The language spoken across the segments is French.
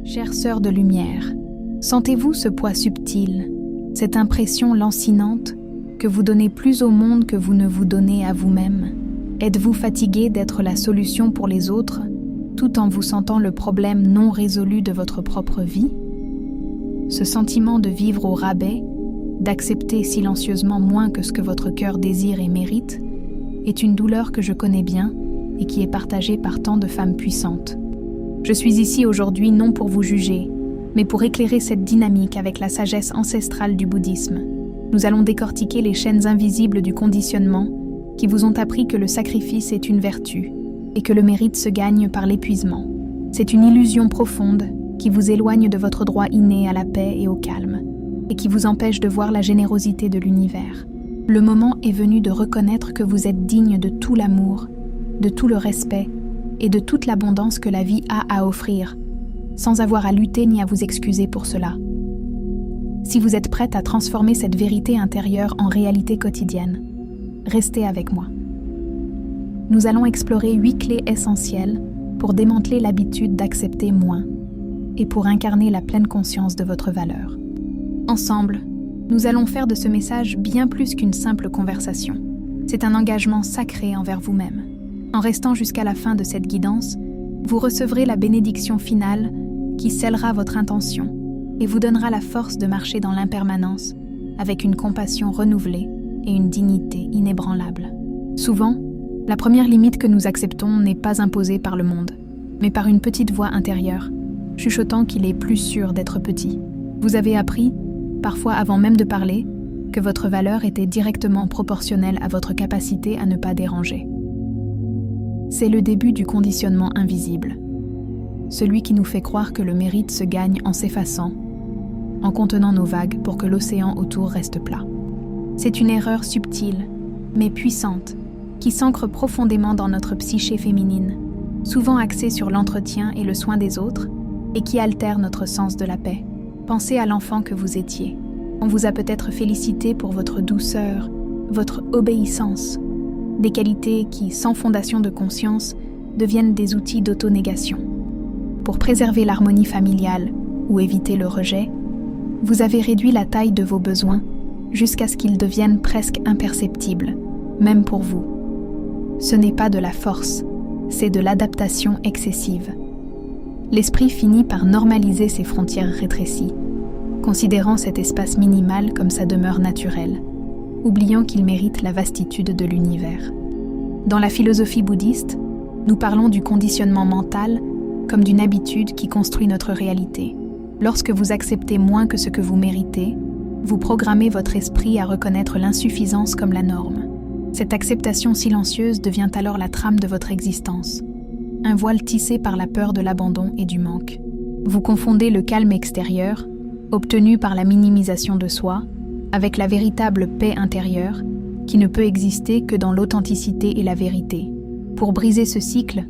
Chère sœur de lumière, sentez-vous ce poids subtil, cette impression lancinante que vous donnez plus au monde que vous ne vous donnez à vous-même? Êtes-vous fatigué d'être la solution pour les autres, tout en vous sentant le problème non résolu de votre propre vie? Ce sentiment de vivre au rabais, d'accepter silencieusement moins que ce que votre cœur désire et mérite, est une douleur que je connais bien et qui est partagée par tant de femmes puissantes. Je suis ici aujourd'hui non pour vous juger, mais pour éclairer cette dynamique avec la sagesse ancestrale du bouddhisme. Nous allons décortiquer les chaînes invisibles du conditionnement qui vous ont appris que le sacrifice est une vertu et que le mérite se gagne par l'épuisement. C'est une illusion profonde qui vous éloigne de votre droit inné à la paix et au calme et qui vous empêche de voir la générosité de l'univers. Le moment est venu de reconnaître que vous êtes digne de tout l'amour, de tout le respect et de toute l'abondance que la vie a à offrir, sans avoir à lutter ni à vous excuser pour cela. Si vous êtes prête à transformer cette vérité intérieure en réalité quotidienne, restez avec moi. Nous allons explorer 8 clés essentielles pour démanteler l'habitude d'accepter moins et pour incarner la pleine conscience de votre valeur. Ensemble, nous allons faire de ce message bien plus qu'une simple conversation. C'est un engagement sacré envers vous-même. En restant jusqu'à la fin de cette guidance, vous recevrez la bénédiction finale qui scellera votre intention et vous donnera la force de marcher dans l'impermanence avec une compassion renouvelée et une dignité inébranlable. Souvent, la première limite que nous acceptons n'est pas imposée par le monde, mais par une petite voix intérieure, chuchotant qu'il est plus sûr d'être petit. Vous avez appris, parfois avant même de parler, que votre valeur était directement proportionnelle à votre capacité à ne pas déranger. C'est le début du conditionnement invisible, celui qui nous fait croire que le mérite se gagne en s'effaçant, en contenant nos vagues pour que l'océan autour reste plat. C'est une erreur subtile, mais puissante, qui s'ancre profondément dans notre psyché féminine, souvent axée sur l'entretien et le soin des autres, et qui altère notre sens de la paix. Pensez à l'enfant que vous étiez. On vous a peut-être félicité pour votre douceur, votre obéissance, des qualités qui, sans fondation de conscience, deviennent des outils d'autonégation. Pour préserver l'harmonie familiale ou éviter le rejet, vous avez réduit la taille de vos besoins jusqu'à ce qu'ils deviennent presque imperceptibles, même pour vous. Ce n'est pas de la force, c'est de l'adaptation excessive. L'esprit finit par normaliser ces frontières rétrécies, considérant cet espace minimal comme sa demeure naturelle, oubliant qu'il mérite la vastitude de l'univers. Dans la philosophie bouddhiste, nous parlons du conditionnement mental comme d'une habitude qui construit notre réalité. Lorsque vous acceptez moins que ce que vous méritez, vous programmez votre esprit à reconnaître l'insuffisance comme la norme. Cette acceptation silencieuse devient alors la trame de votre existence, un voile tissé par la peur de l'abandon et du manque. Vous confondez le calme extérieur, obtenu par la minimisation de soi, avec la véritable paix intérieure, qui ne peut exister que dans l'authenticité et la vérité. Pour briser ce cycle,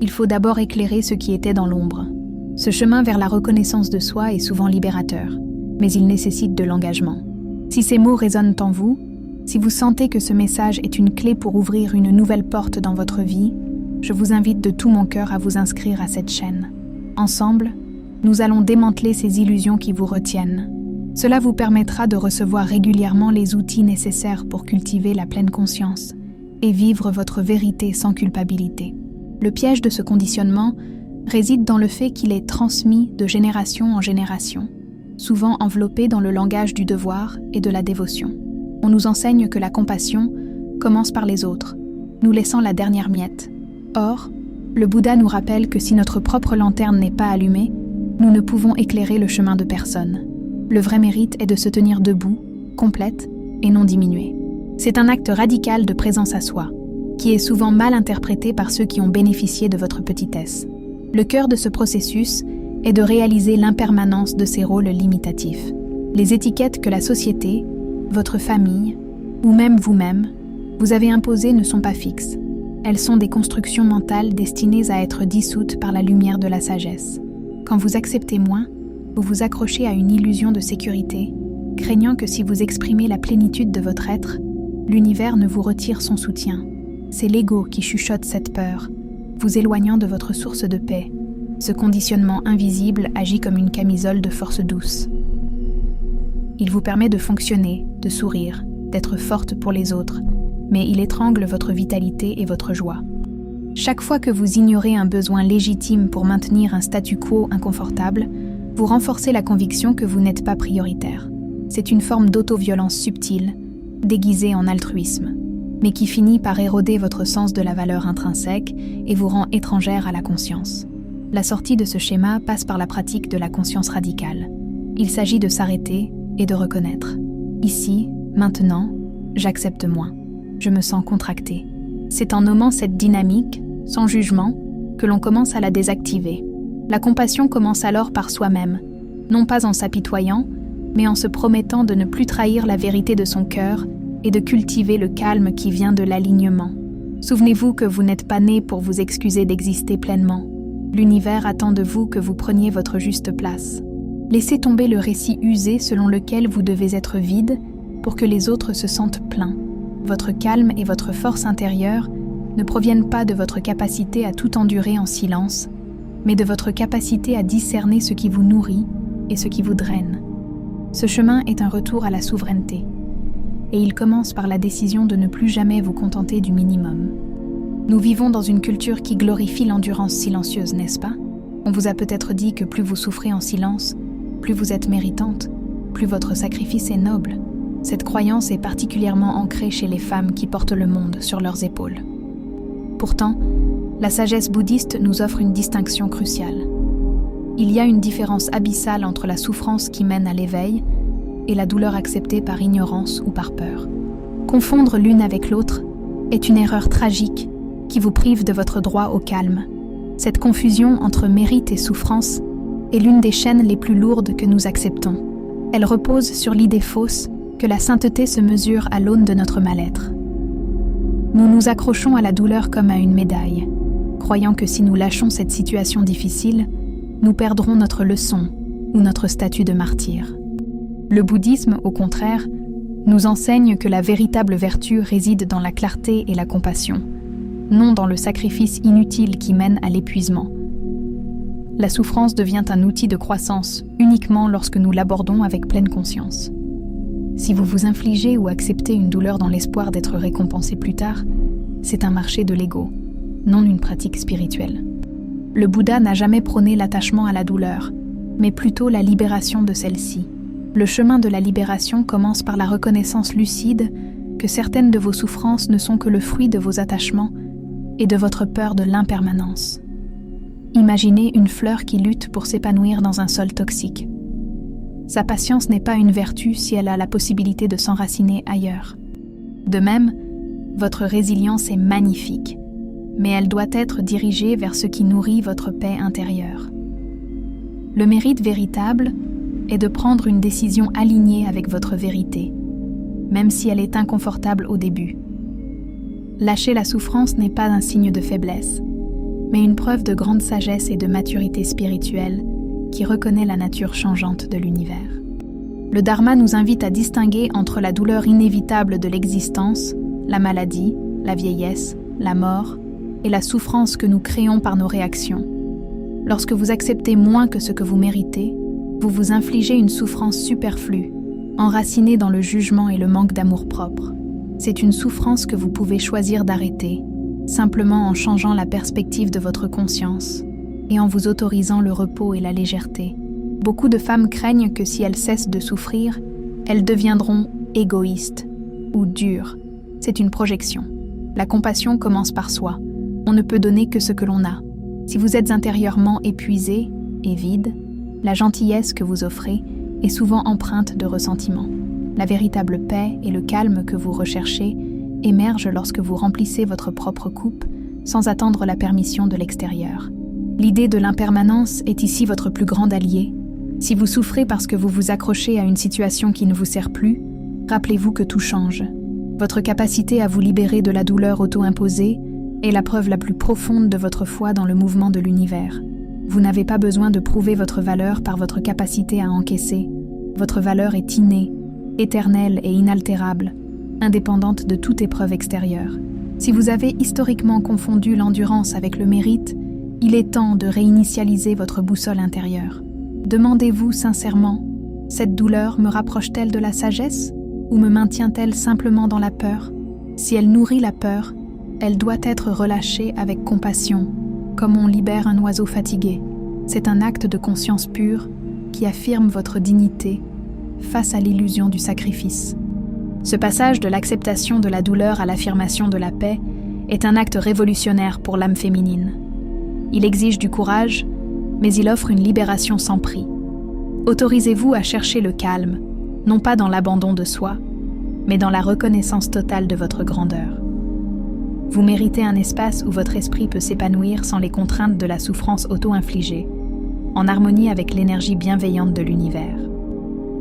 il faut d'abord éclairer ce qui était dans l'ombre. Ce chemin vers la reconnaissance de soi est souvent libérateur, mais il nécessite de l'engagement. Si ces mots résonnent en vous, si vous sentez que ce message est une clé pour ouvrir une nouvelle porte dans votre vie, je vous invite de tout mon cœur à vous inscrire à cette chaîne. Ensemble, nous allons démanteler ces illusions qui vous retiennent. Cela vous permettra de recevoir régulièrement les outils nécessaires pour cultiver la pleine conscience et vivre votre vérité sans culpabilité. Le piège de ce conditionnement réside dans le fait qu'il est transmis de génération en génération, souvent enveloppé dans le langage du devoir et de la dévotion. On nous enseigne que la compassion commence par les autres, nous laissant la dernière miette. Or, le Bouddha nous rappelle que si notre propre lanterne n'est pas allumée, nous ne pouvons éclairer le chemin de personne. Le vrai mérite est de se tenir debout, complète et non diminuée. C'est un acte radical de présence à soi, qui est souvent mal interprété par ceux qui ont bénéficié de votre petitesse. Le cœur de ce processus est de réaliser l'impermanence de ces rôles limitatifs. Les étiquettes que la société, votre famille, ou même vous-même, vous avez imposées ne sont pas fixes. Elles sont des constructions mentales destinées à être dissoutes par la lumière de la sagesse. Quand vous acceptez moins, vous vous accrochez à une illusion de sécurité, craignant que si vous exprimez la plénitude de votre être, l'univers ne vous retire son soutien. C'est l'ego qui chuchote cette peur, vous éloignant de votre source de paix. Ce conditionnement invisible agit comme une camisole de force douce. Il vous permet de fonctionner, de sourire, d'être forte pour les autres, mais il étrangle votre vitalité et votre joie. Chaque fois que vous ignorez un besoin légitime pour maintenir un statu quo inconfortable, vous renforcez la conviction que vous n'êtes pas prioritaire. C'est une forme d'auto-violence subtile, déguisée en altruisme, mais qui finit par éroder votre sens de la valeur intrinsèque et vous rend étrangère à la conscience. La sortie de ce schéma passe par la pratique de la conscience radicale. Il s'agit de s'arrêter et de reconnaître. Ici, maintenant, j'accepte moins. Je me sens contracté. C'est en nommant cette dynamique, sans jugement, que l'on commence à la désactiver. La compassion commence alors par soi-même, non pas en s'apitoyant, mais en se promettant de ne plus trahir la vérité de son cœur et de cultiver le calme qui vient de l'alignement. Souvenez-vous que vous n'êtes pas né pour vous excuser d'exister pleinement. L'univers attend de vous que vous preniez votre juste place. Laissez tomber le récit usé selon lequel vous devez être vide pour que les autres se sentent pleins. Votre calme et votre force intérieure ne proviennent pas de votre capacité à tout endurer en silence, mais de votre capacité à discerner ce qui vous nourrit et ce qui vous draine. Ce chemin est un retour à la souveraineté, et il commence par la décision de ne plus jamais vous contenter du minimum. Nous vivons dans une culture qui glorifie l'endurance silencieuse, n'est-ce pas? On vous a peut-être dit que plus vous souffrez en silence, plus vous êtes méritante, plus votre sacrifice est noble. Cette croyance est particulièrement ancrée chez les femmes qui portent le monde sur leurs épaules. Pourtant, la sagesse bouddhiste nous offre une distinction cruciale. Il y a une différence abyssale entre la souffrance qui mène à l'éveil et la douleur acceptée par ignorance ou par peur. Confondre l'une avec l'autre est une erreur tragique qui vous prive de votre droit au calme. Cette confusion entre mérite et souffrance est l'une des chaînes les plus lourdes que nous acceptons. Elle repose sur l'idée fausse que la sainteté se mesure à l'aune de notre mal-être. Nous nous accrochons à la douleur comme à une médaille, croyant que si nous lâchons cette situation difficile, nous perdrons notre leçon ou notre statut de martyr. Le bouddhisme, au contraire, nous enseigne que la véritable vertu réside dans la clarté et la compassion, non dans le sacrifice inutile qui mène à l'épuisement. La souffrance devient un outil de croissance uniquement lorsque nous l'abordons avec pleine conscience. Si vous vous infligez ou acceptez une douleur dans l'espoir d'être récompensé plus tard, c'est un marché de l'ego, non une pratique spirituelle. Le Bouddha n'a jamais prôné l'attachement à la douleur, mais plutôt la libération de celle-ci. Le chemin de la libération commence par la reconnaissance lucide que certaines de vos souffrances ne sont que le fruit de vos attachements et de votre peur de l'impermanence. Imaginez une fleur qui lutte pour s'épanouir dans un sol toxique. Sa patience n'est pas une vertu si elle a la possibilité de s'enraciner ailleurs. De même, votre résilience est magnifique, mais elle doit être dirigée vers ce qui nourrit votre paix intérieure. Le mérite véritable est de prendre une décision alignée avec votre vérité, même si elle est inconfortable au début. Lâcher la souffrance n'est pas un signe de faiblesse, mais une preuve de grande sagesse et de maturité spirituelle qui reconnaît la nature changeante de l'univers. Le Dharma nous invite à distinguer entre la douleur inévitable de l'existence, la maladie, la vieillesse, la mort, et la souffrance que nous créons par nos réactions. Lorsque vous acceptez moins que ce que vous méritez, vous vous infligez une souffrance superflue, enracinée dans le jugement et le manque d'amour-propre. C'est une souffrance que vous pouvez choisir d'arrêter, simplement en changeant la perspective de votre conscience et en vous autorisant le repos et la légèreté. Beaucoup de femmes craignent que si elles cessent de souffrir, elles deviendront égoïstes ou dures. C'est une projection. La compassion commence par soi. On ne peut donner que ce que l'on a. Si vous êtes intérieurement épuisé et vide, la gentillesse que vous offrez est souvent empreinte de ressentiment. La véritable paix et le calme que vous recherchez émergent lorsque vous remplissez votre propre coupe sans attendre la permission de l'extérieur. L'idée de l'impermanence est ici votre plus grand allié. Si vous souffrez parce que vous vous accrochez à une situation qui ne vous sert plus, rappelez-vous que tout change. Votre capacité à vous libérer de la douleur auto-imposée est la preuve la plus profonde de votre foi dans le mouvement de l'univers. Vous n'avez pas besoin de prouver votre valeur par votre capacité à encaisser. Votre valeur est innée, éternelle et inaltérable, indépendante de toute épreuve extérieure. Si vous avez historiquement confondu l'endurance avec le mérite, Il est temps de réinitialiser votre boussole intérieure. Demandez-vous sincèrement, cette douleur me rapproche-t-elle de la sagesse ou me maintient-elle simplement dans la peur? Si elle nourrit la peur, elle doit être relâchée avec compassion, comme on libère un oiseau fatigué. C'est un acte de conscience pure qui affirme votre dignité face à l'illusion du sacrifice. Ce passage de l'acceptation de la douleur à l'affirmation de la paix est un acte révolutionnaire pour l'âme féminine. Il exige du courage, mais il offre une libération sans prix. Autorisez-vous à chercher le calme, non pas dans l'abandon de soi, mais dans la reconnaissance totale de votre grandeur. Vous méritez un espace où votre esprit peut s'épanouir sans les contraintes de la souffrance auto-infligée, en harmonie avec l'énergie bienveillante de l'univers.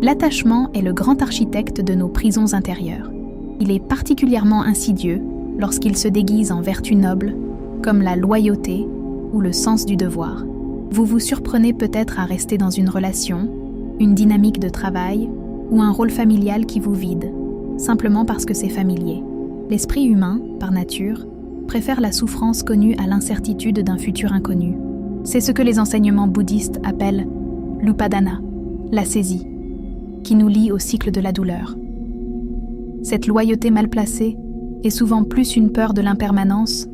L'attachement est le grand architecte de nos prisons intérieures. Il est particulièrement insidieux lorsqu'il se déguise en vertus nobles, comme la loyauté ou le sens du devoir. Vous vous surprenez peut-être à rester dans une relation, une dynamique de travail ou un rôle familial qui vous vide, simplement parce que c'est familier. L'esprit humain, par nature, préfère la souffrance connue à l'incertitude d'un futur inconnu. C'est ce que les enseignements bouddhistes appellent l'upadana, la saisie, qui nous lie au cycle de la douleur. Cette loyauté mal placée est souvent plus une peur de l'impermanence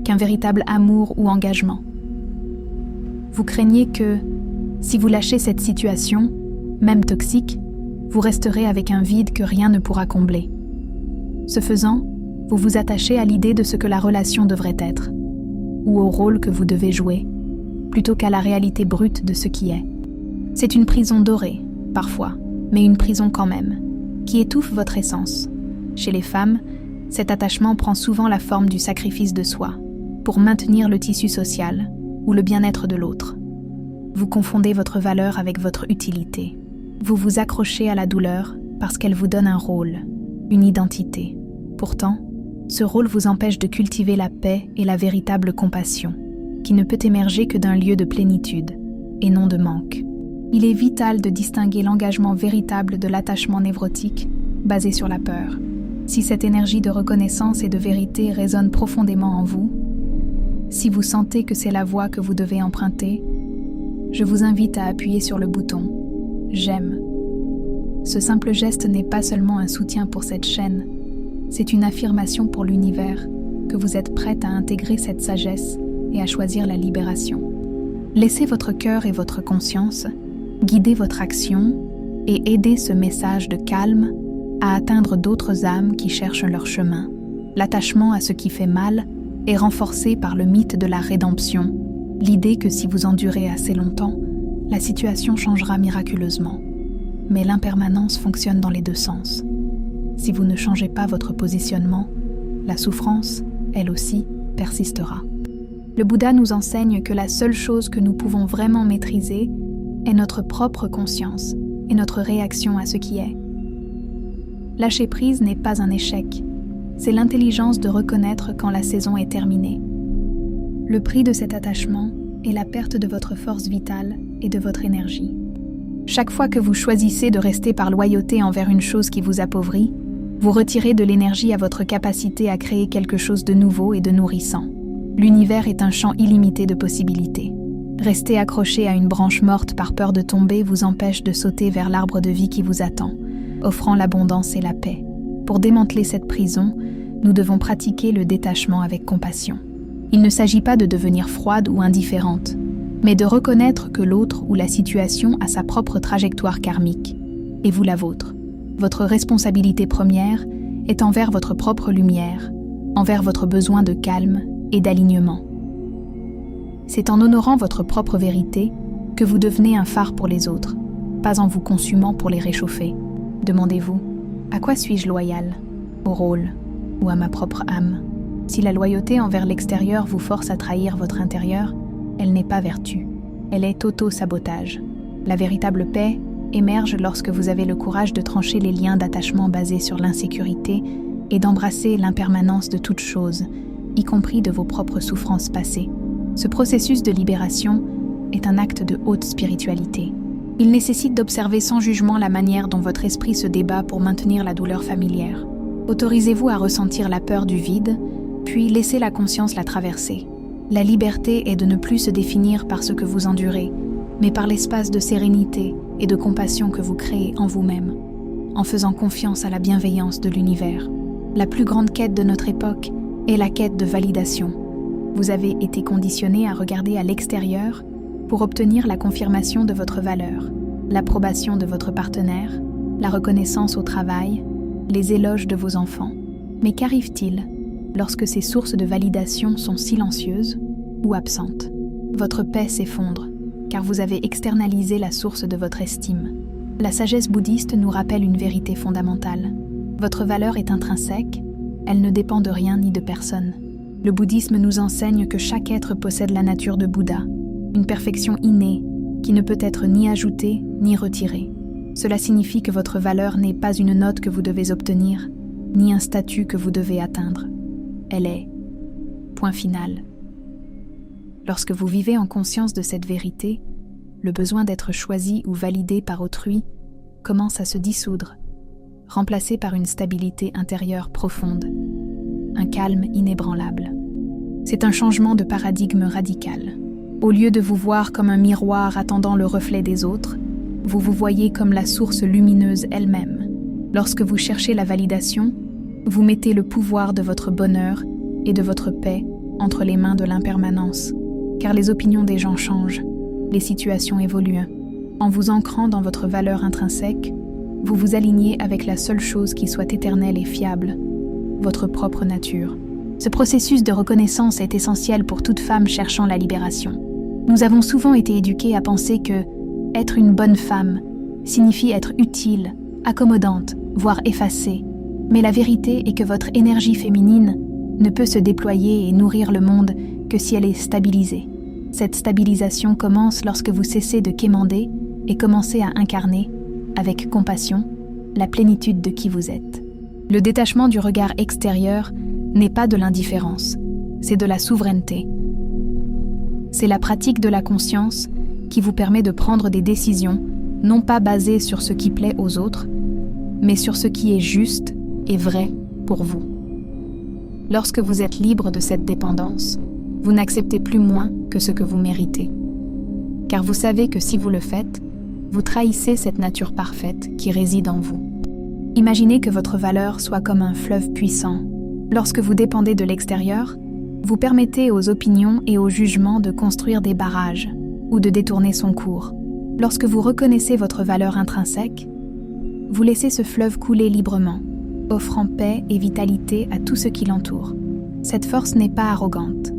qu'un véritable amour ou engagement. Vous craignez que, si vous lâchez cette situation, même toxique, vous resterez avec un vide que rien ne pourra combler. Ce faisant, vous vous attachez à l'idée de ce que la relation devrait être, ou au rôle que vous devez jouer, plutôt qu'à la réalité brute de ce qui est. C'est une prison dorée, parfois, mais une prison quand même, qui étouffe votre essence. Chez les femmes, cet attachement prend souvent la forme du sacrifice de soi, pour maintenir le tissu social ou le bien-être de l'autre. Vous confondez votre valeur avec votre utilité. Vous vous accrochez à la douleur parce qu'elle vous donne un rôle, une identité. Pourtant, ce rôle vous empêche de cultiver la paix et la véritable compassion, qui ne peut émerger que d'un lieu de plénitude, et non de manque. Il est vital de distinguer l'engagement véritable de l'attachement névrotique, basé sur la peur. Si cette énergie de reconnaissance et de vérité résonne profondément en vous, si vous sentez que c'est la voie que vous devez emprunter, je vous invite à appuyer sur le bouton « J'aime ». Ce simple geste n'est pas seulement un soutien pour cette chaîne, c'est une affirmation pour l'univers que vous êtes prête à intégrer cette sagesse et à choisir la libération. Laissez votre cœur et votre conscience guider votre action et aider ce message de calme à atteindre d'autres âmes qui cherchent leur chemin. L'attachement à ce qui fait mal est renforcé par le mythe de la rédemption, l'idée que si vous endurez assez longtemps, la situation changera miraculeusement. Mais l'impermanence fonctionne dans les deux sens. Si vous ne changez pas votre positionnement, la souffrance, elle aussi, persistera. Le Bouddha nous enseigne que la seule chose que nous pouvons vraiment maîtriser est notre propre conscience et notre réaction à ce qui est. Lâcher prise n'est pas un échec, c'est l'intelligence de reconnaître quand la saison est terminée. Le prix de cet attachement est la perte de votre force vitale et de votre énergie. Chaque fois que vous choisissez de rester par loyauté envers une chose qui vous appauvrit, vous retirez de l'énergie à votre capacité à créer quelque chose de nouveau et de nourrissant. L'univers est un champ illimité de possibilités. Rester accroché à une branche morte par peur de tomber vous empêche de sauter vers l'arbre de vie qui vous attend, offrant l'abondance et la paix. Pour démanteler cette prison, nous devons pratiquer le détachement avec compassion. Il ne s'agit pas de devenir froide ou indifférente, mais de reconnaître que l'autre ou la situation a sa propre trajectoire karmique, et vous la vôtre. Votre responsabilité première est envers votre propre lumière, envers votre besoin de calme et d'alignement. C'est en honorant votre propre vérité que vous devenez un phare pour les autres, pas en vous consumant pour les réchauffer. Demandez-vous, à quoi suis-je loyal? Au rôle ou à ma propre âme? Si la loyauté envers l'extérieur vous force à trahir votre intérieur, elle n'est pas vertu, elle est auto-sabotage. La véritable paix émerge lorsque vous avez le courage de trancher les liens d'attachement basés sur l'insécurité et d'embrasser l'impermanence de toute chose, y compris de vos propres souffrances passées. Ce processus de libération est un acte de haute spiritualité. Il nécessite d'observer sans jugement la manière dont votre esprit se débat pour maintenir la douleur familière. Autorisez-vous à ressentir la peur du vide, puis laissez la conscience la traverser. La liberté est de ne plus se définir par ce que vous endurez, mais par l'espace de sérénité et de compassion que vous créez en vous-même, en faisant confiance à la bienveillance de l'univers. La plus grande quête de notre époque est la quête de validation. Vous avez été conditionné à regarder à l'extérieur pour obtenir la confirmation de votre valeur, l'approbation de votre partenaire, la reconnaissance au travail, les éloges de vos enfants. Mais qu'arrive-t-il lorsque ces sources de validation sont silencieuses ou absentes? Votre paix s'effondre, car vous avez externalisé la source de votre estime. La sagesse bouddhiste nous rappelle une vérité fondamentale. Votre valeur est intrinsèque, elle ne dépend de rien ni de personne. Le bouddhisme nous enseigne que chaque être possède la nature de Bouddha, une perfection innée qui ne peut être ni ajoutée ni retirée. Cela signifie que votre valeur n'est pas une note que vous devez obtenir, ni un statut que vous devez atteindre. Elle est. Point final. Lorsque vous vivez en conscience de cette vérité, le besoin d'être choisi ou validé par autrui commence à se dissoudre, remplacé par une stabilité intérieure profonde, un calme inébranlable. C'est un changement de paradigme radical. Au lieu de vous voir comme un miroir attendant le reflet des autres, vous vous voyez comme la source lumineuse elle-même. Lorsque vous cherchez la validation, vous mettez le pouvoir de votre bonheur et de votre paix entre les mains de l'impermanence, car les opinions des gens changent, les situations évoluent. En vous ancrant dans votre valeur intrinsèque, vous vous alignez avec la seule chose qui soit éternelle et fiable, votre propre nature. Ce processus de reconnaissance est essentiel pour toute femme cherchant la libération. Nous avons souvent été éduqués à penser que être une bonne femme signifie être utile, accommodante, voire effacée. Mais la vérité est que votre énergie féminine ne peut se déployer et nourrir le monde que si elle est stabilisée. Cette stabilisation commence lorsque vous cessez de quémander et commencez à incarner, avec compassion, la plénitude de qui vous êtes. Le détachement du regard extérieur n'est pas de l'indifférence, c'est de la souveraineté. C'est la pratique de la conscience qui vous permet de prendre des décisions non pas basées sur ce qui plaît aux autres, mais sur ce qui est juste et vrai pour vous. Lorsque vous êtes libre de cette dépendance, vous n'acceptez plus moins que ce que vous méritez. Car vous savez que si vous le faites, vous trahissez cette nature parfaite qui réside en vous. Imaginez que votre valeur soit comme un fleuve puissant. Lorsque vous dépendez de l'extérieur, vous permettez aux opinions et aux jugements de construire des barrages ou de détourner son cours. Lorsque vous reconnaissez votre valeur intrinsèque, vous laissez ce fleuve couler librement, offrant paix et vitalité à tout ce qui l'entoure. Cette force n'est pas arrogante,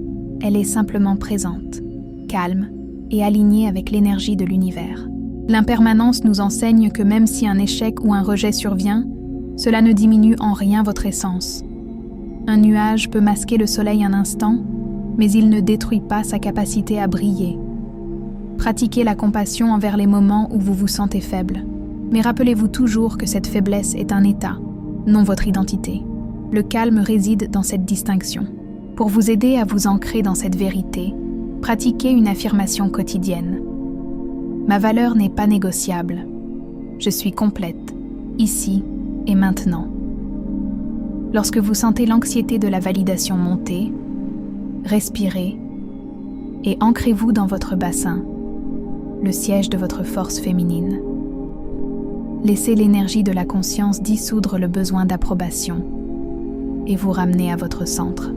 elle est simplement présente, calme et alignée avec l'énergie de l'univers. L'impermanence nous enseigne que même si un échec ou un rejet survient, cela ne diminue en rien votre essence. Un nuage peut masquer le soleil un instant, mais il ne détruit pas sa capacité à briller. Pratiquez la compassion envers les moments où vous vous sentez faible. Mais rappelez-vous toujours que cette faiblesse est un état, non votre identité. Le calme réside dans cette distinction. Pour vous aider à vous ancrer dans cette vérité, pratiquez une affirmation quotidienne. Ma valeur n'est pas négociable. Je suis complète, ici et maintenant. Lorsque vous sentez l'anxiété de la validation monter, respirez et ancrez-vous dans votre bassin, le siège de votre force féminine. Laissez l'énergie de la conscience dissoudre le besoin d'approbation et vous ramener à votre centre.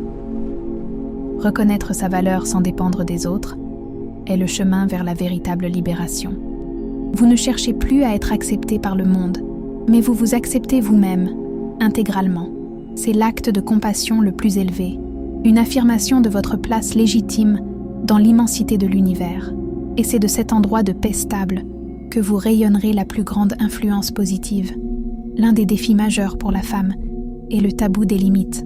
Reconnaître sa valeur sans dépendre des autres est le chemin vers la véritable libération. Vous ne cherchez plus à être accepté par le monde, mais vous vous acceptez vous-même, intégralement. C'est l'acte de compassion le plus élevé, une affirmation de votre place légitime dans l'immensité de l'univers. Et c'est de cet endroit de paix stable que vous rayonnerez la plus grande influence positive. L'un des défis majeurs pour la femme est le tabou des limites.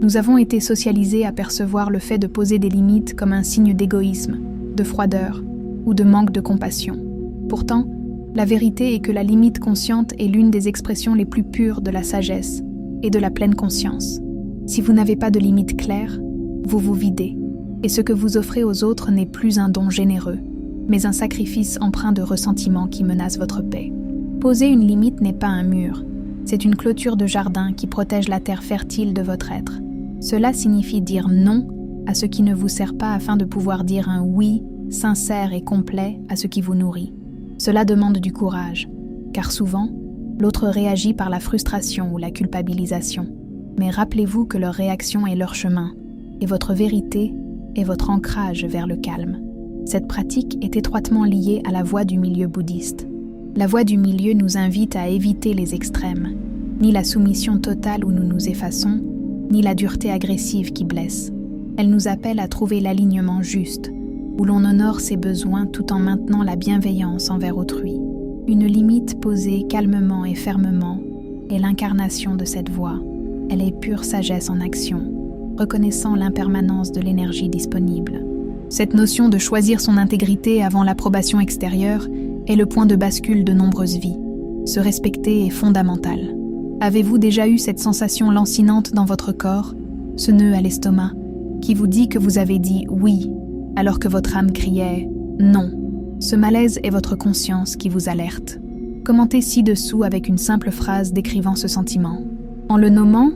Nous avons été socialisés à percevoir le fait de poser des limites comme un signe d'égoïsme, de froideur ou de manque de compassion. Pourtant, la vérité est que la limite consciente est l'une des expressions les plus pures de la sagesse et de la pleine conscience. Si vous n'avez pas de limite claire, vous vous videz, et ce que vous offrez aux autres n'est plus un don généreux, mais un sacrifice empreint de ressentiment qui menace votre paix. Poser une limite n'est pas un mur, c'est une clôture de jardin qui protège la terre fertile de votre être. Cela signifie dire non à ce qui ne vous sert pas afin de pouvoir dire un oui sincère et complet à ce qui vous nourrit. Cela demande du courage, car souvent, l'autre réagit par la frustration ou la culpabilisation. Mais rappelez-vous que leur réaction est leur chemin, et votre vérité est votre ancrage vers le calme. Cette pratique est étroitement liée à la voie du milieu bouddhiste. La voie du milieu nous invite à éviter les extrêmes, ni la soumission totale où nous nous effaçons, ni la dureté agressive qui blesse. Elle nous appelle à trouver l'alignement juste, où l'on honore ses besoins tout en maintenant la bienveillance envers autrui. Une limite posée calmement et fermement est l'incarnation de cette voie. Elle est pure sagesse en action, reconnaissant l'impermanence de l'énergie disponible. Cette notion de choisir son intégrité avant l'approbation extérieure est le point de bascule de nombreuses vies. Se respecter est fondamental. Avez-vous déjà eu cette sensation lancinante dans votre corps, ce nœud à l'estomac, qui vous dit que vous avez dit « oui » alors que votre âme criait « non ». Ce malaise est votre conscience qui vous alerte. Commentez ci-dessous avec une simple phrase décrivant ce sentiment. En le nommant,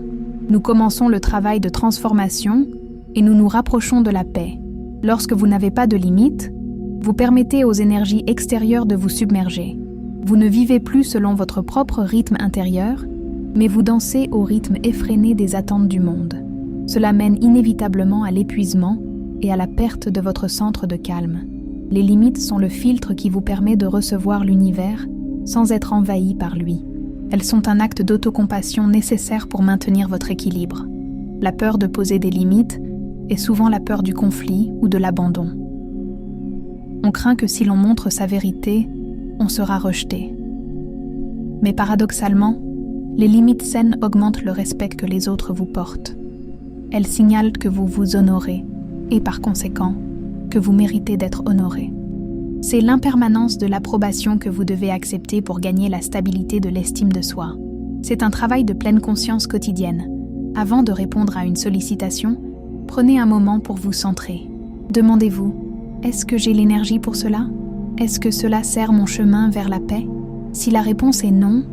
nous commençons le travail de transformation et nous nous rapprochons de la paix. Lorsque vous n'avez pas de limites, vous permettez aux énergies extérieures de vous submerger. Vous ne vivez plus selon votre propre rythme intérieur, mais vous dansez au rythme effréné des attentes du monde. Cela mène inévitablement à l'épuisement et à la perte de votre centre de calme. Les limites sont le filtre qui vous permet de recevoir l'univers sans être envahi par lui. Elles sont un acte d'autocompassion nécessaire pour maintenir votre équilibre. La peur de poser des limites est souvent la peur du conflit ou de l'abandon. On craint que si l'on montre sa vérité, on sera rejeté. Mais paradoxalement, les limites saines augmentent le respect que les autres vous portent. Elles signalent que vous vous honorez et par conséquent, que vous méritez d'être honoré. C'est l'impermanence de l'approbation que vous devez accepter pour gagner la stabilité de l'estime de soi. C'est un travail de pleine conscience quotidienne. Avant de répondre à une sollicitation, prenez un moment pour vous centrer. Demandez-vous, est-ce que j'ai l'énergie pour cela? Est-ce que cela sert mon chemin vers la paix? Si la réponse est non,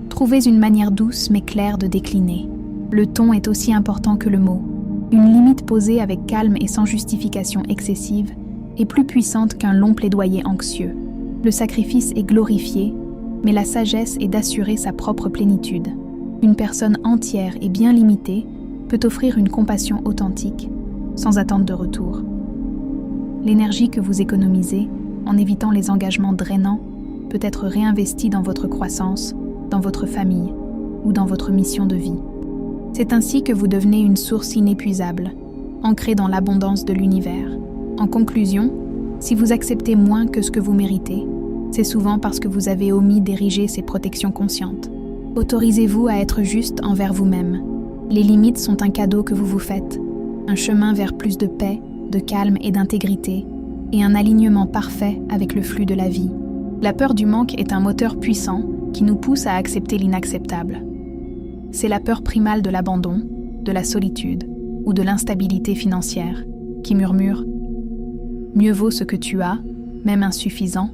trouvez une manière douce mais claire de décliner. Le ton est aussi important que le mot. Une limite posée avec calme et sans justification excessive est plus puissante qu'un long plaidoyer anxieux. Le sacrifice est glorifié, mais la sagesse est d'assurer sa propre plénitude. Une personne entière et bien limitée peut offrir une compassion authentique, sans attente de retour. L'énergie que vous économisez, en évitant les engagements drainants, peut être réinvestie dans votre croissance, dans votre famille ou dans votre mission de vie. C'est ainsi que vous devenez une source inépuisable, ancrée dans l'abondance de l'univers. En conclusion, si vous acceptez moins que ce que vous méritez, c'est souvent parce que vous avez omis d'ériger ces protections conscientes. Autorisez-vous à être juste envers vous-même. Les limites sont un cadeau que vous vous faites, un chemin vers plus de paix, de calme et d'intégrité, et un alignement parfait avec le flux de la vie. La peur du manque est un moteur puissant qui nous pousse à accepter l'inacceptable. C'est la peur primale de l'abandon, de la solitude ou de l'instabilité financière qui murmure « Mieux vaut ce que tu as, même insuffisant,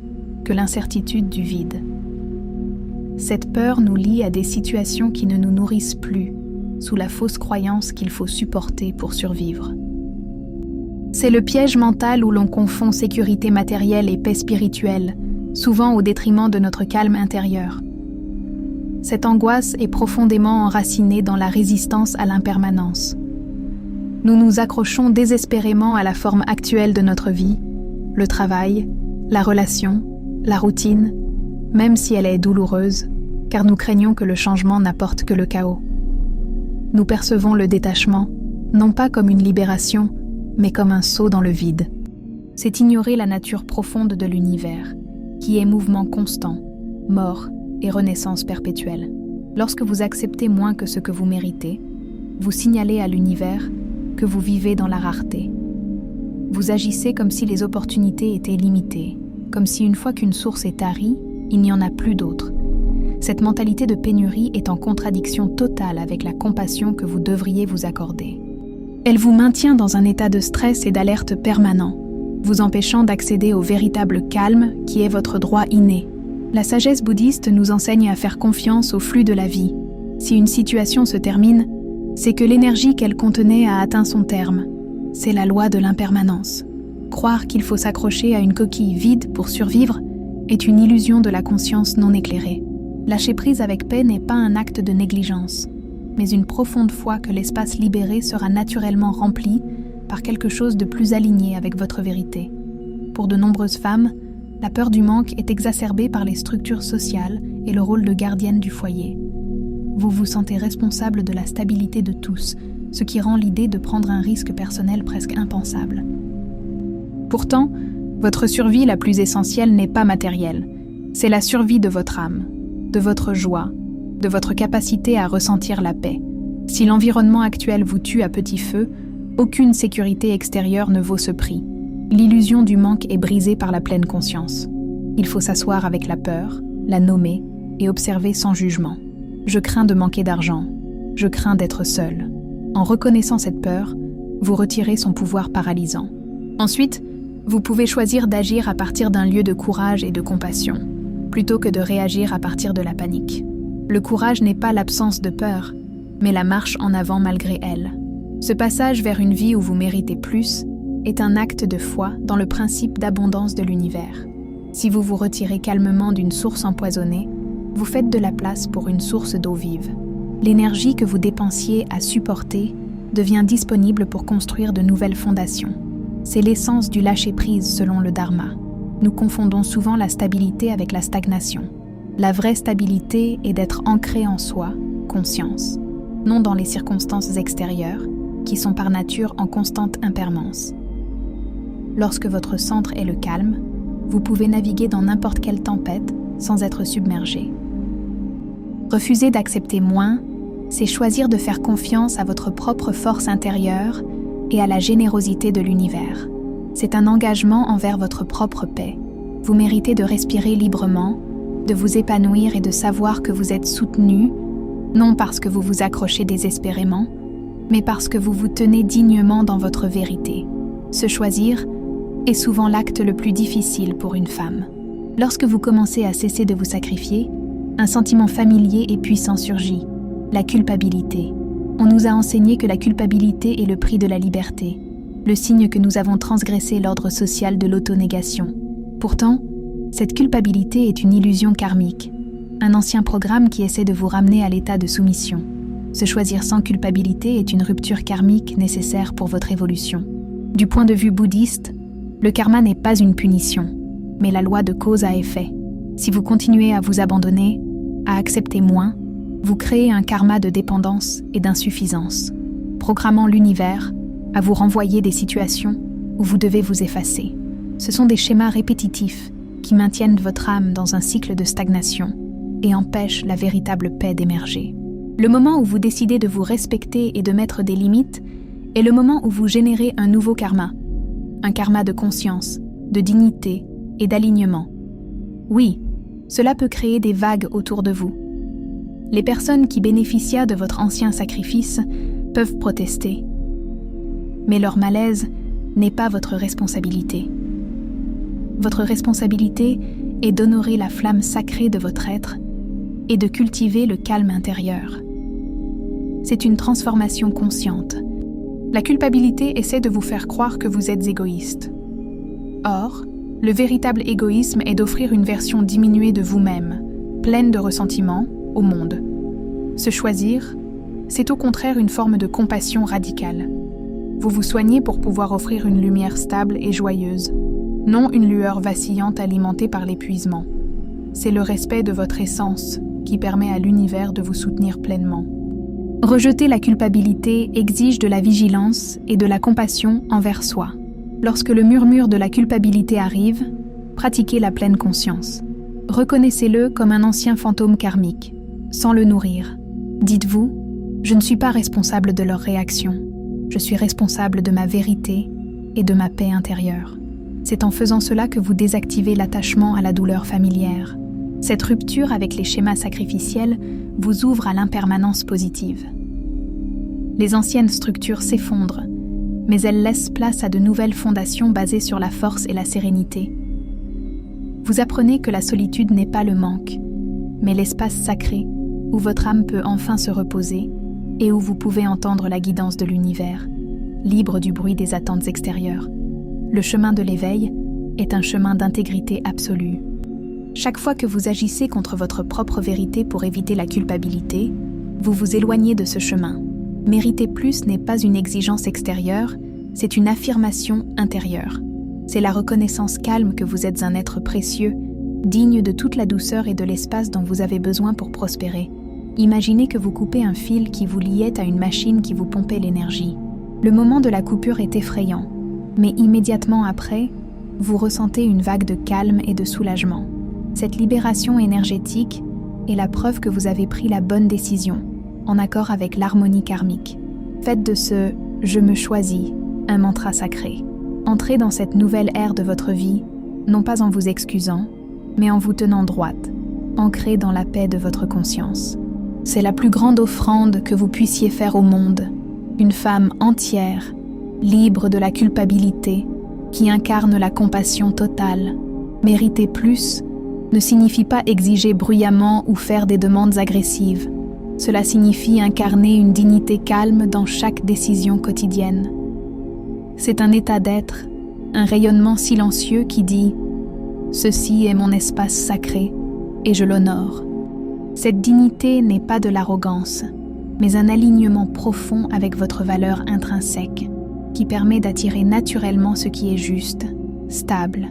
que l'incertitude du vide ». Cette peur nous lie à des situations qui ne nous nourrissent plus, sous la fausse croyance qu'il faut supporter pour survivre. C'est le piège mental où l'on confond sécurité matérielle et paix spirituelle, souvent au détriment de notre calme intérieur. Cette angoisse est profondément enracinée dans la résistance à l'impermanence. Nous nous accrochons désespérément à la forme actuelle de notre vie, le travail, la relation, la routine, même si elle est douloureuse, car nous craignons que le changement n'apporte que le chaos. Nous percevons le détachement, non pas comme une libération, mais comme un saut dans le vide. C'est ignorer la nature profonde de l'univers, qui est mouvement constant, mort et renaissance perpétuelle. Lorsque vous acceptez moins que ce que vous méritez, vous signalez à l'univers que vous vivez dans la rareté. Vous agissez comme si les opportunités étaient limitées, comme si une fois qu'une source est tarie, il n'y en a plus d'autre. Cette mentalité de pénurie est en contradiction totale avec la compassion que vous devriez vous accorder. Elle vous maintient dans un état de stress et d'alerte permanent, vous empêchant d'accéder au véritable calme qui est votre droit inné. La sagesse bouddhiste nous enseigne à faire confiance au flux de la vie. Si une situation se termine, c'est que l'énergie qu'elle contenait a atteint son terme. c'est la loi de l'impermanence. Croire qu'il faut s'accrocher à une coquille vide pour survivre est une illusion de la conscience non éclairée. Lâcher prise avec paix n'est pas un acte de négligence, mais une profonde foi que l'espace libéré sera naturellement rempli par quelque chose de plus aligné avec votre vérité. Pour de nombreuses femmes, la peur du manque est exacerbée par les structures sociales et le rôle de gardienne du foyer. Vous vous sentez responsable de la stabilité de tous, ce qui rend l'idée de prendre un risque personnel presque impensable. Pourtant, votre survie la plus essentielle n'est pas matérielle, c'est la survie de votre âme, de votre joie, de votre capacité à ressentir la paix. Si l'environnement actuel vous tue à petit feu, aucune sécurité extérieure ne vaut ce prix. L'illusion du manque est brisée par la pleine conscience. Il faut s'asseoir avec la peur, la nommer et observer sans jugement. Je crains de manquer d'argent. Je crains d'être seul. En reconnaissant cette peur, vous retirez son pouvoir paralysant. Ensuite, vous pouvez choisir d'agir à partir d'un lieu de courage et de compassion, plutôt que de réagir à partir de la panique. Le courage n'est pas l'absence de peur, mais la marche en avant malgré elle. Ce passage vers une vie où vous méritez plus est un acte de foi dans le principe d'abondance de l'univers. Si vous vous retirez calmement d'une source empoisonnée, vous faites de la place pour une source d'eau vive. L'énergie que vous dépensiez à supporter devient disponible pour construire de nouvelles fondations. C'est l'essence du lâcher-prise selon le Dharma. Nous confondons souvent la stabilité avec la stagnation. La vraie stabilité est d'être ancré en soi, conscience, non dans les circonstances extérieures, qui sont par nature en constante impermanence. Lorsque votre centre est le calme, vous pouvez naviguer dans n'importe quelle tempête sans être submergé. Refuser d'accepter moins, c'est choisir de faire confiance à votre propre force intérieure et à la générosité de l'univers. C'est un engagement envers votre propre paix. Vous méritez de respirer librement, de vous épanouir et de savoir que vous êtes soutenu, non parce que vous vous accrochez désespérément, mais parce que vous vous tenez dignement dans votre vérité. Se choisir est souvent l'acte le plus difficile pour une femme. Lorsque vous commencez à cesser de vous sacrifier, un sentiment familier et puissant surgit, la culpabilité. On nous a enseigné que la culpabilité est le prix de la liberté, le signe que nous avons transgressé l'ordre social de l'autonégation. Pourtant, cette culpabilité est une illusion karmique, un ancien programme qui essaie de vous ramener à l'état de soumission. Se choisir sans culpabilité est une rupture karmique nécessaire pour votre évolution. Du point de vue bouddhiste, le karma n'est pas une punition, mais la loi de cause à effet. Si vous continuez à vous abandonner, à accepter moins, vous créez un karma de dépendance et d'insuffisance, programmant l'univers à vous renvoyer des situations où vous devez vous effacer. Ce sont des schémas répétitifs qui maintiennent votre âme dans un cycle de stagnation et empêchent la véritable paix d'émerger. Le moment où vous décidez de vous respecter et de mettre des limites est le moment où vous générez un nouveau karma, un karma de conscience, de dignité et d'alignement. Oui, cela peut créer des vagues autour de vous. Les personnes qui bénéficiaient de votre ancien sacrifice peuvent protester. Mais leur malaise n'est pas votre responsabilité. Votre responsabilité est d'honorer la flamme sacrée de votre être et de cultiver le calme intérieur. C'est une transformation consciente. La culpabilité essaie de vous faire croire que vous êtes égoïste. Or, le véritable égoïsme est d'offrir une version diminuée de vous-même, pleine de ressentiment, au monde. Se choisir, c'est au contraire une forme de compassion radicale. Vous vous soignez pour pouvoir offrir une lumière stable et joyeuse, non une lueur vacillante alimentée par l'épuisement. C'est le respect de votre essence qui permet à l'univers de vous soutenir pleinement. Rejeter la culpabilité exige de la vigilance et de la compassion envers soi. Lorsque le murmure de la culpabilité arrive, pratiquez la pleine conscience. Reconnaissez-le comme un ancien fantôme karmique, sans le nourrir. Dites-vous, je ne suis pas responsable de leur réaction. Je suis responsable de ma vérité et de ma paix intérieure. C'est en faisant cela que vous désactivez l'attachement à la douleur familière. Cette rupture avec les schémas sacrificiels vous ouvre à l'impermanence positive. Les anciennes structures s'effondrent, mais elles laissent place à de nouvelles fondations basées sur la force et la sérénité. Vous apprenez que la solitude n'est pas le manque, mais l'espace sacré où votre âme peut enfin se reposer et où vous pouvez entendre la guidance de l'univers. libre du bruit des attentes extérieures. Le chemin de l'éveil est un chemin d'intégrité absolue. Chaque fois que vous agissez contre votre propre vérité pour éviter la culpabilité, vous vous éloignez de ce chemin. Mériter plus n'est pas une exigence extérieure, c'est une affirmation intérieure. C'est la reconnaissance calme que vous êtes un être précieux, digne de toute la douceur et de l'espace dont vous avez besoin pour prospérer. Imaginez que vous coupez un fil qui vous liait à une machine qui vous pompait l'énergie. Le moment de la coupure est effrayant, mais immédiatement après, vous ressentez une vague de calme et de soulagement. Cette libération énergétique est la preuve que vous avez pris la bonne décision, en accord avec l'harmonie karmique. Faites de ce « je me choisis » un mantra sacré. Entrez dans cette nouvelle ère de votre vie, non pas en vous excusant, mais en vous tenant droite, ancré dans la paix de votre conscience. C'est la plus grande offrande que vous puissiez faire au monde, une femme entière, libre de la culpabilité, qui incarne la compassion totale. Mériter plus ne signifie pas exiger bruyamment ou faire des demandes agressives. Cela signifie incarner une dignité calme dans chaque décision quotidienne. C'est un état d'être, un rayonnement silencieux qui dit « Ceci est mon espace sacré et je l'honore ». Cette dignité n'est pas de l'arrogance, mais un alignement profond avec votre valeur intrinsèque, qui permet d'attirer naturellement ce qui est juste, stable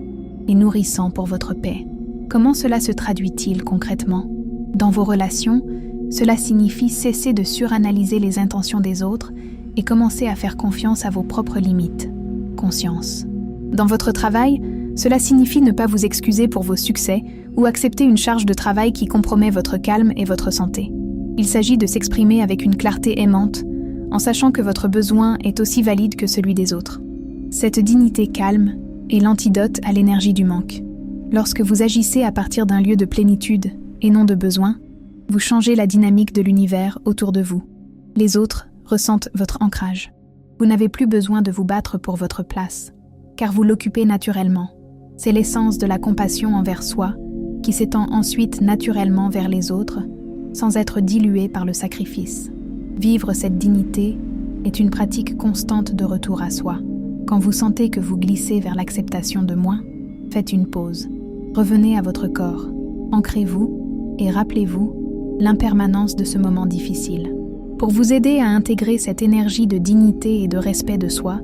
et nourrissant pour votre paix. Comment cela se traduit-il concrètement? Dans vos relations, cela signifie cesser de suranalyser les intentions des autres et commencer à faire confiance à vos propres limites. Conscience. Dans votre travail, cela signifie ne pas vous excuser pour vos succès ou accepter une charge de travail qui compromet votre calme et votre santé. Il s'agit de s'exprimer avec une clarté aimante, en sachant que votre besoin est aussi valide que celui des autres. Cette dignité calme est l'antidote à l'énergie du manque. Lorsque vous agissez à partir d'un lieu de plénitude et non de besoin, vous changez la dynamique de l'univers autour de vous. Les autres ressentent votre ancrage. Vous n'avez plus besoin de vous battre pour votre place, car vous l'occupez naturellement. C'est l'essence de la compassion envers soi, qui s'étend ensuite naturellement vers les autres, sans être diluée par le sacrifice. Vivre cette dignité est une pratique constante de retour à soi. Quand vous sentez que vous glissez vers l'acceptation de moins, faites une pause. Revenez à votre corps, ancrez-vous et rappelez-vous l'impermanence de ce moment difficile. Pour vous aider à intégrer cette énergie de dignité et de respect de soi,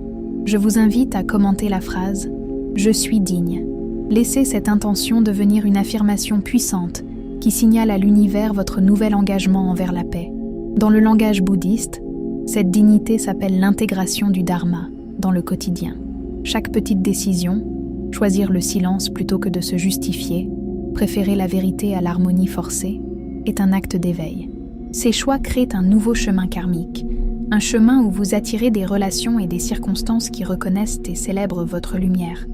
je vous invite à commenter la phrase « Je suis digne ». Laissez cette intention devenir une affirmation puissante qui signale à l'univers votre nouvel engagement envers la paix. Dans le langage bouddhiste, cette dignité s'appelle l'intégration du dharma dans le quotidien. Chaque petite décision, choisir le silence plutôt que de se justifier, préférer la vérité à l'harmonie forcée, est un acte d'éveil. Ces choix créent un nouveau chemin karmique, un chemin où vous attirez des relations et des circonstances qui reconnaissent et célèbrent votre lumière.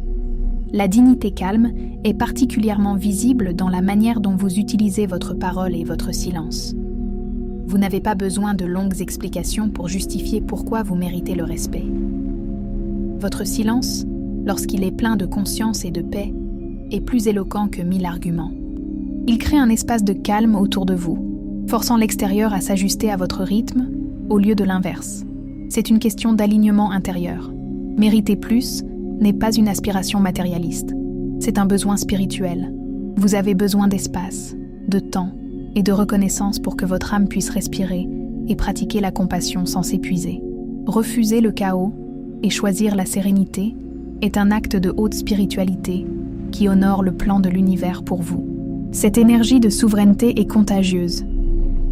La dignité calme est particulièrement visible dans la manière dont vous utilisez votre parole et votre silence. Vous n'avez pas besoin de longues explications pour justifier pourquoi vous méritez le respect. Votre silence, lorsqu'il est plein de conscience et de paix, est plus éloquent que 1000 arguments. Il crée un espace de calme autour de vous, forçant l'extérieur à s'ajuster à votre rythme au lieu de l'inverse. C'est une question d'alignement intérieur. Mériter plus n'est pas une aspiration matérialiste. C'est un besoin spirituel. Vous avez besoin d'espace, de temps et de reconnaissance pour que votre âme puisse respirer et pratiquer la compassion sans s'épuiser. Refuser le chaos et choisir la sérénité est un acte de haute spiritualité qui honore le plan de l'univers pour vous. Cette énergie de souveraineté est contagieuse.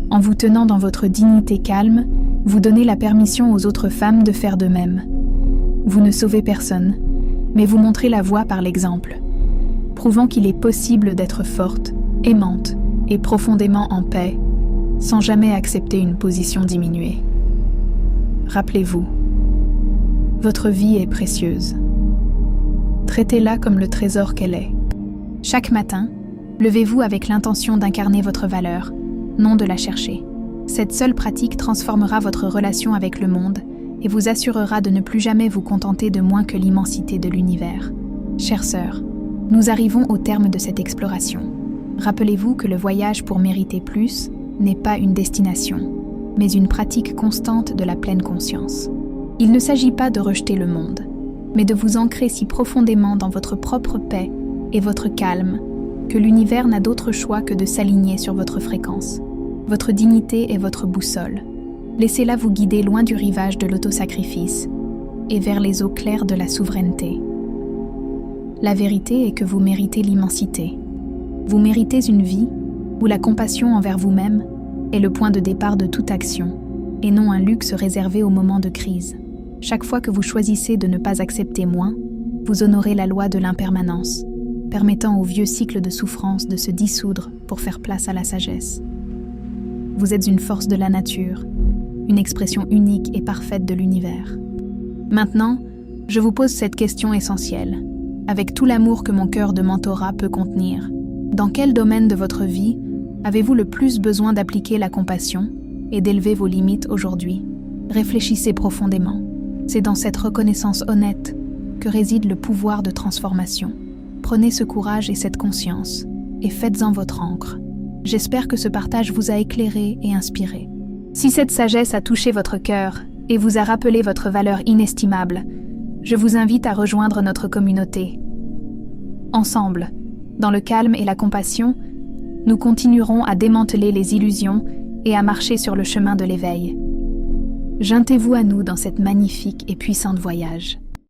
En vous tenant dans votre dignité calme, vous donnez la permission aux autres femmes de faire de même. Vous ne sauvez personne, mais vous montrez la voie par l'exemple, prouvant qu'il est possible d'être forte, aimante et profondément en paix, sans jamais accepter une position diminuée. Rappelez-vous, votre vie est précieuse. Traitez-la comme le trésor qu'elle est. Chaque matin, levez-vous avec l'intention d'incarner votre valeur, non de la chercher. Cette seule pratique transformera votre relation avec le monde et vous assurera de ne plus jamais vous contenter de moins que l'immensité de l'univers. Chères sœurs, nous arrivons au terme de cette exploration. Rappelez-vous que le voyage pour mériter plus n'est pas une destination, mais une pratique constante de la pleine conscience. Il ne s'agit pas de rejeter le monde, mais de vous ancrer si profondément dans votre propre paix et votre calme que l'univers n'a d'autre choix que de s'aligner sur votre fréquence. Votre dignité est votre boussole. Laissez-la vous guider loin du rivage de l'autosacrifice et vers les eaux claires de la souveraineté. La vérité est que vous méritez l'immensité. Vous méritez une vie où la compassion envers vous-même est le point de départ de toute action, et non un luxe réservé aux moments de crise. Chaque fois que vous choisissez de ne pas accepter moins, vous honorez la loi de l'impermanence, permettant au vieux cycle de souffrance de se dissoudre pour faire place à la sagesse. Vous êtes une force de la nature, une expression unique et parfaite de l'univers. Maintenant, je vous pose cette question essentielle, avec tout l'amour que mon cœur de mentorat peut contenir. Dans quel domaine de votre vie avez-vous le plus besoin d'appliquer la compassion et d'élever vos limites aujourd'hui? Réfléchissez profondément. C'est dans cette reconnaissance honnête que réside le pouvoir de transformation. Prenez ce courage et cette conscience, et faites-en votre ancre. J'espère que ce partage vous a éclairé et inspiré. Si cette sagesse a touché votre cœur et vous a rappelé votre valeur inestimable, je vous invite à rejoindre notre communauté. Ensemble, dans le calme et la compassion, nous continuerons à démanteler les illusions et à marcher sur le chemin de l'éveil. Jointez-vous à nous dans cette magnifique et puissante voyage.